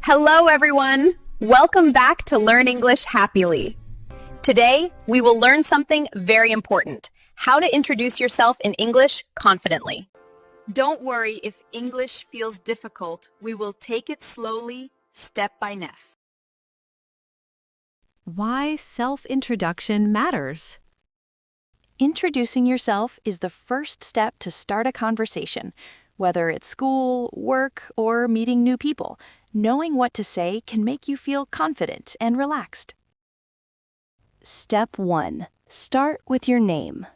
Hello, everyone. Welcome back to Learn English Happily. Today, we will learn something very important, how to introduce yourself in English confidently. Don't worry if English feels difficult. We will take it slowly, step by step. Why self-introduction matters. Introducing yourself is the first step to start a conversation, whether it's school, work, or meeting new people. Knowing what to say can make you feel confident and relaxed. Step 1. Start with your name.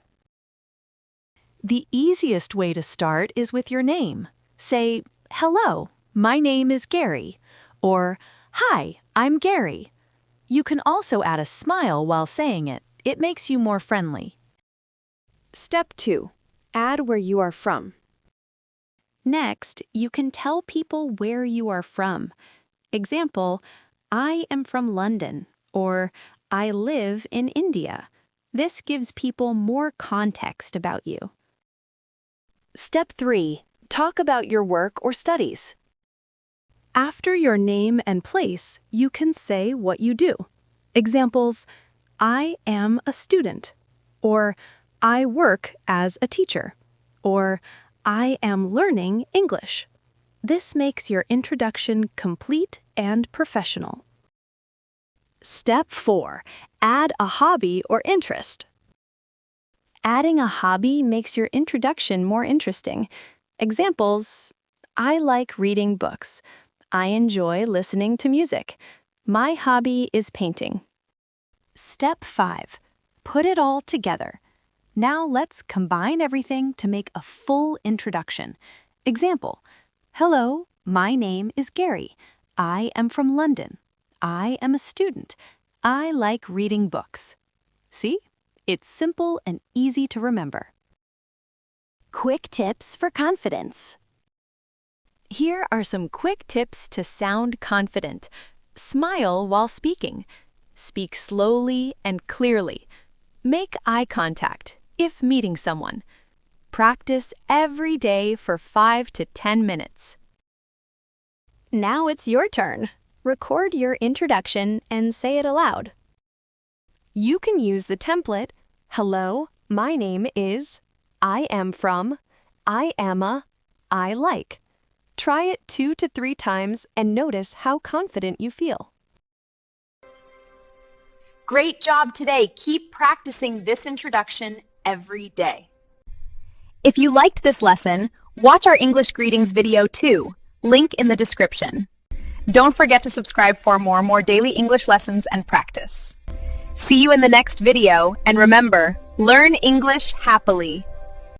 The easiest way to start is with your name. Say, "Hello, my name is Gary," or "Hi, I'm Gary." You can also add a smile while saying it. It makes you more friendly. Step 2. Add where you are from. Next, you can tell people where you are from. Example, "I am from London," or "I live in India." This gives people more context about you. Step 3. Talk about your work or studies. After your name and place, you can say what you do. Examples, "I am a student," or "I work as a teacher," or "I am learning English." This makes your introduction complete and professional. Step 4. Add a hobby or interest. Adding a hobby makes your introduction more interesting. Examples, "I like reading books." "I enjoy listening to music." "My hobby is painting." Step 5. Put it all together. Now let's combine everything to make a full introduction. Example, "Hello, my name is Gary. I am from London. I am a student. I like reading books." See? It's simple and easy to remember. Quick tips for confidence. Here are some quick tips to sound confident. Smile while speaking. Speak slowly and clearly. Make eye contact if meeting someone. Practice every day for 5 to 10 minutes. Now it's your turn. Record your introduction and say it aloud. You can use the template, "Hello, my name is," "I am from," "I am a," "I like." Try it 2 to 3 times and notice how confident you feel. Great job today. Keep practicing this introduction every day. If you liked this lesson, watch our English greetings video too. Link in the description. Don't forget to subscribe for more daily English lessons and practice. See you in the next video, and remember, learn English happily.